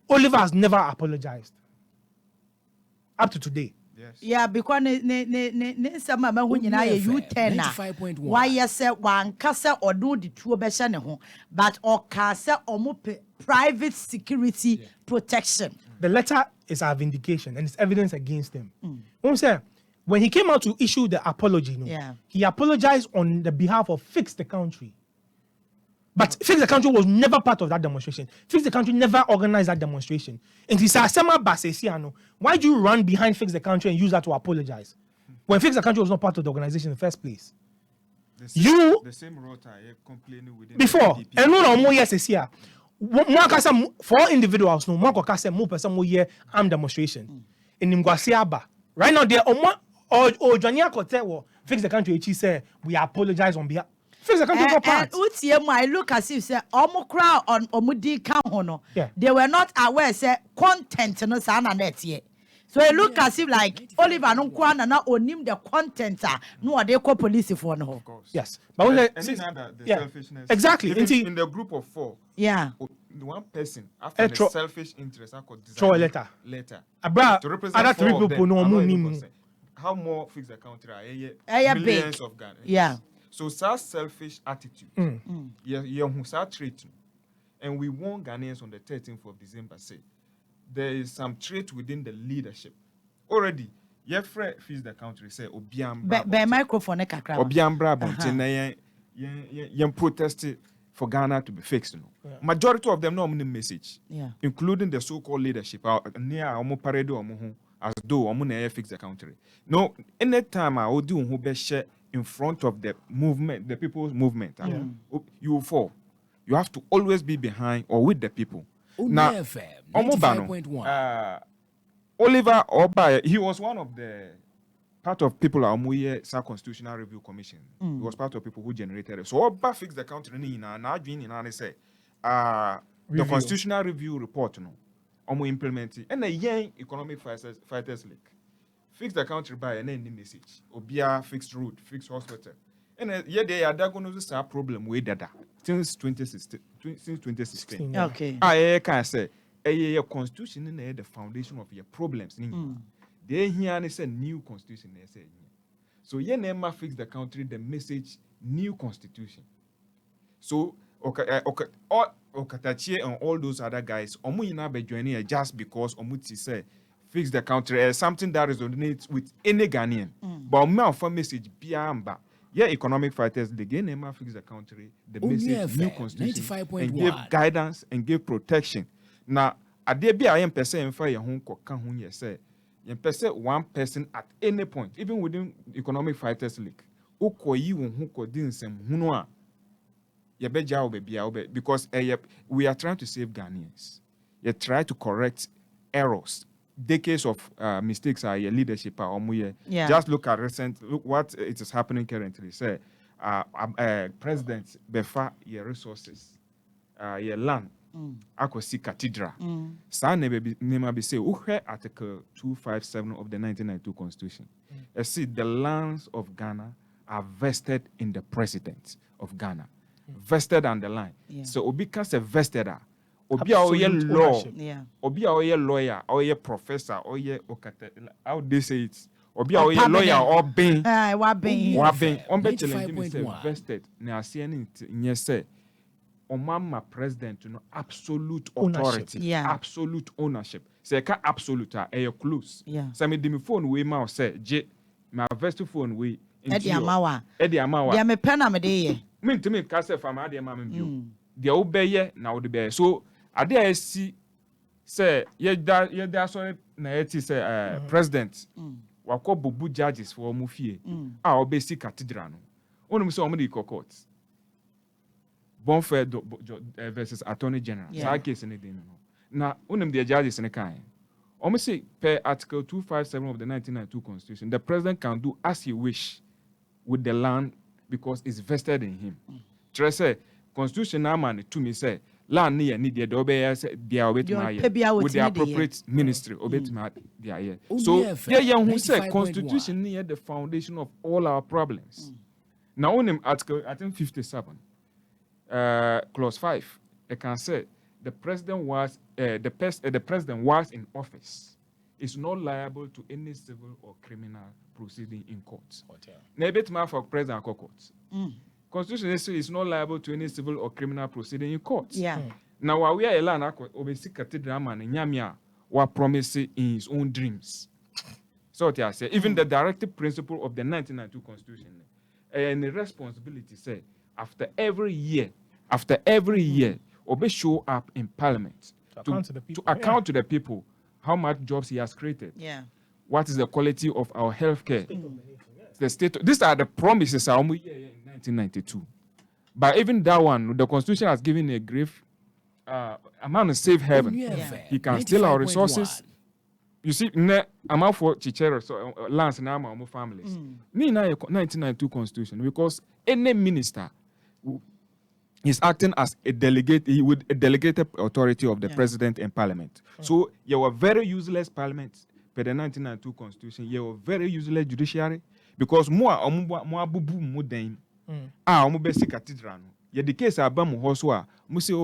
Oliver has never apologized up to today. Yes. Yeah, because some man who you U10 why yes say one kasa or do the two besha ne ho but or kasa or private security protection. The letter is our vindication and it's evidence against him. When he came out to issue the apology, he apologized on the behalf of Fix the Country. But Fix the Country was never part of that demonstration. Fix the Country never organized that demonstration. And he said, why do you run behind Fix the Country and use that to apologize? When Fix the Country was not part of the organization in the first place. The same rota complaining within before, the and no more yes is here. For individuals, no more person more year armed demonstration. In Mgwasiaba. Right now, there or Joania Kote Fix the Country, he said, we apologize on behalf. Fix the Country part. I look as if say crowd on omudi count. They were not aware say content no sana net yet. So it look as if like Oliver no kwana na onim the content no they call police for no. Of course. Yes. But the selfishness. Exactly. In the group of 4. Yeah. The one person after the selfish interest I could throw a letter. To represent other 3 people no more. How more Fix the Country millions of Ghana. Yeah. So such selfish attitude. Trait. And we warn Ghanaians on the 13th of December say there is some trait within the leadership. Already, Fix the Country say Obiambra. microphone Obiambra yen protested for Ghana to be fixed. Majority of them know the message. Including the so-called leadership. Near Omo Paredo as though Omo Fix the Country. No, anytime I would do who best share in front of the movement, the people's movement, you will fall. You have to always be behind or with the people. Now, Oliver Oba, he was one of the part of people at Omuye Constitutional Review Commission. He was part of people who generated it. So Oba Fix the Country and say the Constitutional Review report Omu implement it and the young economic fighters league. Fix the Country by an ending message. Obia fixed road, fixed hospital. And they are going to say a problem with that since 2016. Okay. I can say a constitution is the foundation of your problems. They here and say new constitution. So ye never Fix the Country the message new constitution. So Okatachi and all those other guys, Omuyina be joining just because Omuti say Fix the Country as something that resonates with any Ghanaian. But my for message biamba. Yeah, economic fighters they gain never Fix the Country, the message new constitution and give guidance and give protection. Now, at the I am person for your home can say you person one person at any point, even within economic fighters league. Who could do some hunwa. Because we are trying to save Ghanaians. You try to correct errors. Decades of mistakes are your leadership. Just look what it is happening currently. Say, president befa your resources, your land. Akosi cathedral. Sa never be say Article 257 of the 1992 Constitution. See the lands of Ghana are vested in the president of Ghana. Vested on the line. So Obika a vested. Obi a law. Obi a lawyer or a professor or how they say it. Obi a lawyer or being. Vested. Now seeing it yes say. Omama president absolute authority, absolute ownership. Say ka absolute close. Say me di me phone we ma say je my vest phone we Edi amawa. Ya me pena me dey. Me ka say fam ade ma me bio. Dia obeye na wo de be. So ade a si say ye da so na yeti say president wakọ bobu judges for mu fie. A obesi cathedral no. Onum say omo dey court. Bonfair versus Attorney General. So case anything. Now, one of the judges in the kind. Almost say per Article 257 of the 1992 Constitution, the president can do as he wish with the land because it's vested in him. Say Constitution now man to me say land near need the obey with the appropriate ministry obey my So yeah who say Constitution near the foundation of all our problems. Now on him Article I think 57. Clause 5, I can say the president was the president was in office is not liable to any civil or criminal proceeding in courts. Now, for president courts. Constitution is not liable to any civil or criminal proceeding in courts. Yeah. Now, while we are a land, obesi cathedral man and Nyamia were promising in his own dreams. So I say, even the directive principle of the 1992 Constitution and the responsibility say after every year, Obe show up in Parliament to account to the people how much jobs he has created. Yeah. What is the quality of our healthcare? The state. These are the promises in 1992. But even that one, the Constitution has given a grave amount of safe haven. He can steal our resources. You see, amount for Chichero, so lands and our families. Nii 1992 Constitution, because any minister is acting as a delegate, with a delegated authority of the president and parliament. So you were very useless parliament for the 1992 Constitution. You were very useless judiciary because more bubu modern. Basic cathedral. Yeah, the case about Muhoswa,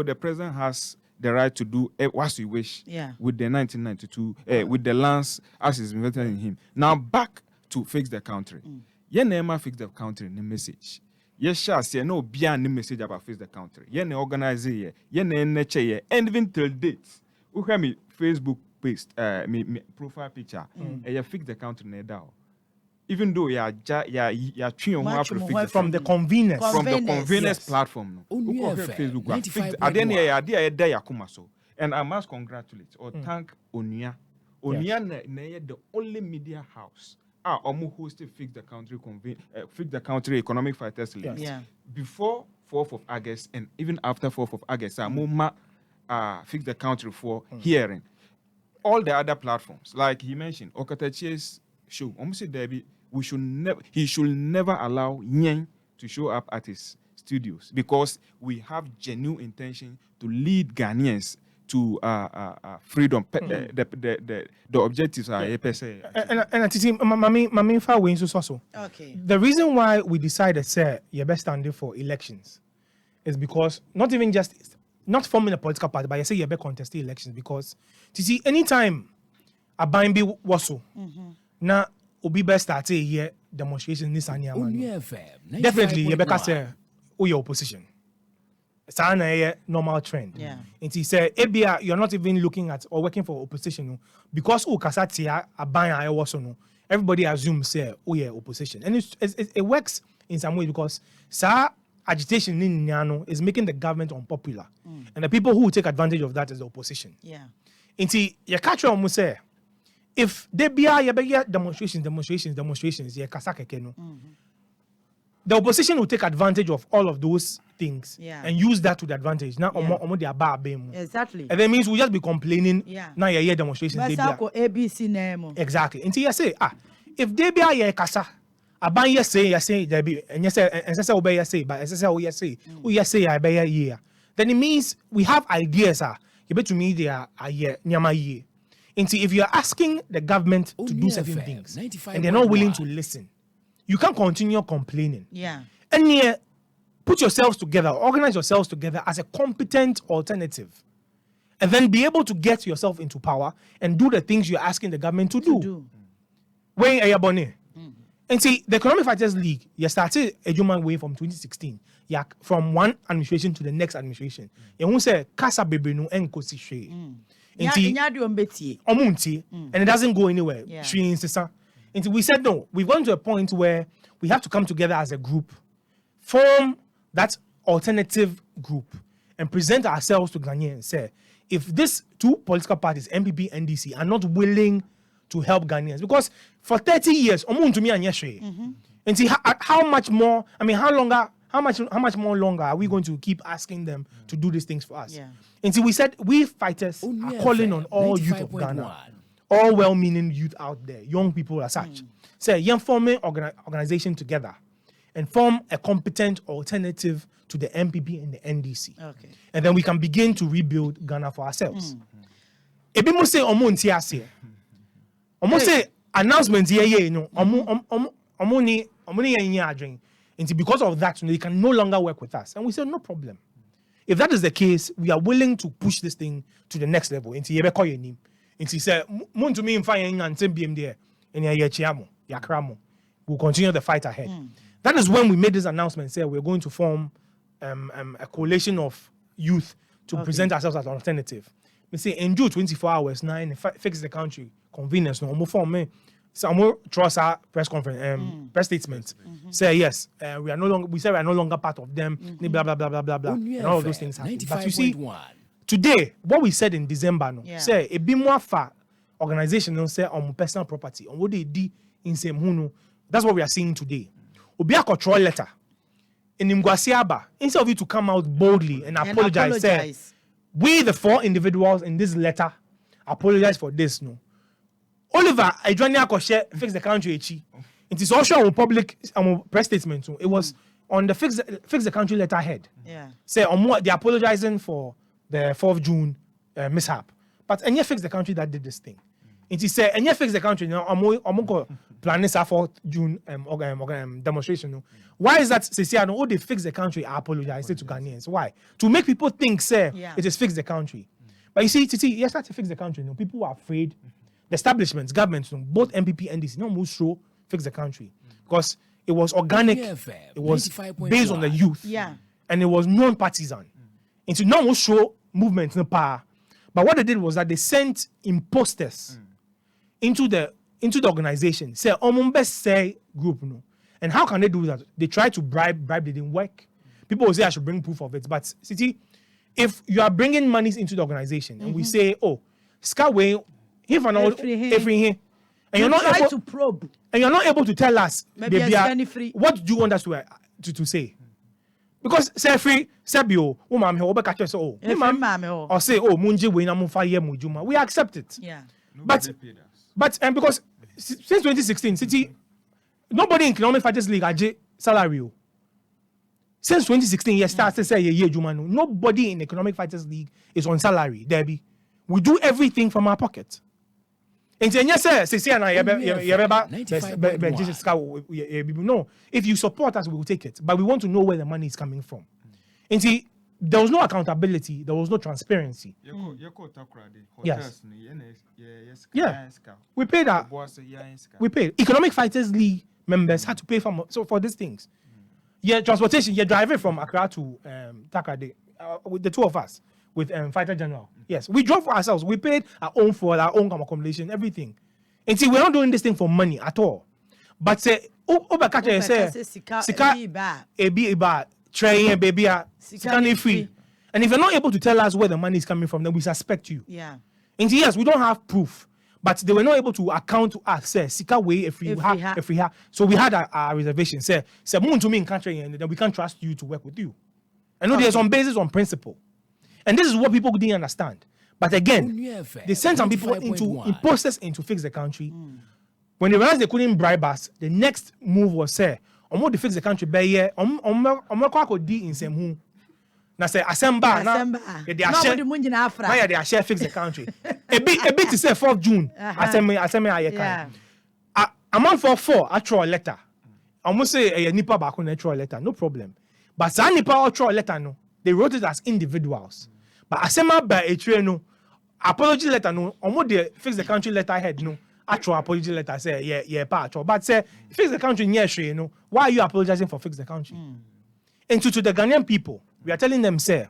the president has the right to do what he wish with the 1992, with the lands as is invested in him. Now back to fix the country. Yeah, never fix the country in the message. Yes, shall say no beyond the message about fix the country. Yeah, ne organize here, yeah, ne nature, and even till date. Who have me Facebook post, me profile picture, and fix the country now. Even though from the convenience platform. Facebook. And I must congratulate or thank Onua. Onua the only media house almost hosted Fix the Country Economic Fighters List. Before 4th of August and even after 4th of August, Fix the Country for hearing. All the other platforms, like he mentioned, Okatachi's show, he should never allow Nyeng to show up at his studios because we have genuine intention to lead Ghanaians to freedom. The objectives are and the reason why we decided say you're best standing for elections is because not forming a political party, but you say you're best contesting elections because anytime a bimbi was now Obi best start a year demonstration this and definitely you better say your opposition. It's a normal trend. And he said, Ebia, you're not even looking at or working for opposition because Kasatia a buying also no. Everybody assumes say opposition. And it works in some way because agitation in Nyano is making the government unpopular. And the people who take advantage of that is the opposition. And see, you catch on say if they be demonstrations, the opposition will take advantage of all of those things and use that to the advantage. Now, exactly. And that means we just be complaining. Now, you demonstrations. ABC name. Exactly. Until you say, if they be a kasa, aban say, there be, and you say, obey you say, but you say, I be a year. Then it means we have ideas. You bet to me, they are a year, nyama year. And see, if you're asking the government to do certain things and they're not willing to listen, you can't continue complaining. And put yourselves together, organize yourselves together as a competent alternative, and then be able to get yourself into power and do the things you're asking the government to do. When are you born? And see, the Economic Fighters League, you started a human way from 2016. From one administration to the next administration. You won't say Kasa Bebenu and Kosi and it doesn't go anywhere. And we said no, we've gone to a point where we have to come together as a group, form that alternative group, and present ourselves to Ghanaians and say, if these two political parties, MPP and NDC, are not willing to help Ghanaians, because for 30 years, and see how much more, how much more longer are we going to keep asking them to do these things for us? And so we said, we fighters are calling on all youth of Ghana, all well-meaning youth out there, young people as such. Say, young forming organization together and form a competent alternative to the MPP and the NDC. And then we can begin to rebuild Ghana for ourselves. Ebi mo say omo say announcement and because of that, they can no longer work with us. And we said, no problem. if that is the case, we are willing to push this thing to the next level. Into yebe your name. Into say, "Mun to me in fire and BM there, and ya chiamo, ya kramo." We'll continue the fight ahead. That is when we made this announcement. Say we're going to form a coalition of youth to present ourselves as an alternative. We say in June 24 hours, 9 fix the country convenience. No, more form me. So I'm trust our press conference, press statement. Say yes, we are no longer. We say we are no longer part of them. Blah blah blah blah blah blah. And all of those things happen. But you see, today, what we said in December, no, say a bit more far organization, no, say on personal property, on what they did in same huno. That's what we are seeing today. Obi a control letter in Mgwasiaba, instead of you to come out boldly and apologize. Say, we the 4 individuals in this letter apologize for this. No, Oliver, I joined fix the country. It is also on public press statement. It was on the fix the country letterhead. Yeah. Say they're apologizing for the 4th June mishap, but and you fix the country that did this thing. It is say and you fix the country. Now I'm planning for 4th June demonstration. No. Why is that? Say no, they fix the country. I apologize to Ghanaians. Why? To make people think say it is fix the country. But you see, you start to fix the country. No, people are afraid. The establishments, governments, both MPP and DC, no more so fix the country because it was organic. It was based on the youth, and it was non-partisan. Into no more show movement no power. But what they did was that they sent imposters into the organization. Say, best say group no. And how can they do that? They try to bribe. They didn't work. People will say I should bring proof of it. But see, if you are bringing monies into the organization and we say, oh, Skyway. If and all, every and you're not able to probe, and you're not able to tell us, maybe what do you want us to say? Because say free, Sebio, woman, or say, oh, Munji, we na munfaye mujuma. We accept it. Yeah. But because since 2016, City, nobody in Economic Fighters League aje salary. Since 2016, yes, started say ye juma. Nobody in Economic Fighters League is on salary, Debbie. We do everything from our pocket. No, if you support us, we will take it. But we want to know where the money is coming from. And see, there was no accountability, there was no transparency. Yes. Yeah. We paid that. We paid. Economic Fighters League members had to pay for these things. Yeah, transportation, you're driving from Accra to Takrade, with the 2 of us, with Fighter General. Yes, we drove for ourselves. We paid our own fuel, our own accommodation, everything. And see, we're not doing this thing for money at all. But say, Obakacha say, Sika, Eba, train, baby, Sika free. And if you're not able to tell us where the money is coming from, then we suspect you. Yeah. And see, yes, we don't have proof, but they were not able to account to us. Say, Sika way if we have. So we had our reservation. Say, moon to me in country, and then we can't trust you to work with you. I know there's some basis on principle. And this is what people didn't understand. But again, they sent some people imposters in to fix the country. When they realized they couldn't bribe us, the next move was say, "Omo to fix the country by here. Omo di in same who." Na say Asemba na they are share fix the country. A bit to say 4th June. Aseme ayeka. A month for 4 actual letter. Almost say a nipa back on actual letter, no problem. But sa nipa actual letter no, they wrote it as individuals. But Asema by a no apology letter no, omo they fix the country letterhead no. Actual apology letter say yeah part. But say fix the country you know, why are you apologizing for fix the country? And to the Ghanaian people, we are telling them, say,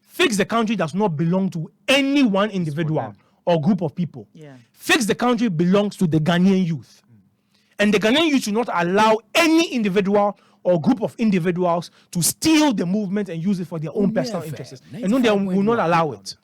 fix the country does not belong to any one individual or group of people. Fix the country belongs to the Ghanaian youth. And the Ghanaian youth should not allow any individual or group of individuals to steal the movement and use it for their own personal interests. And no, they will not allow it.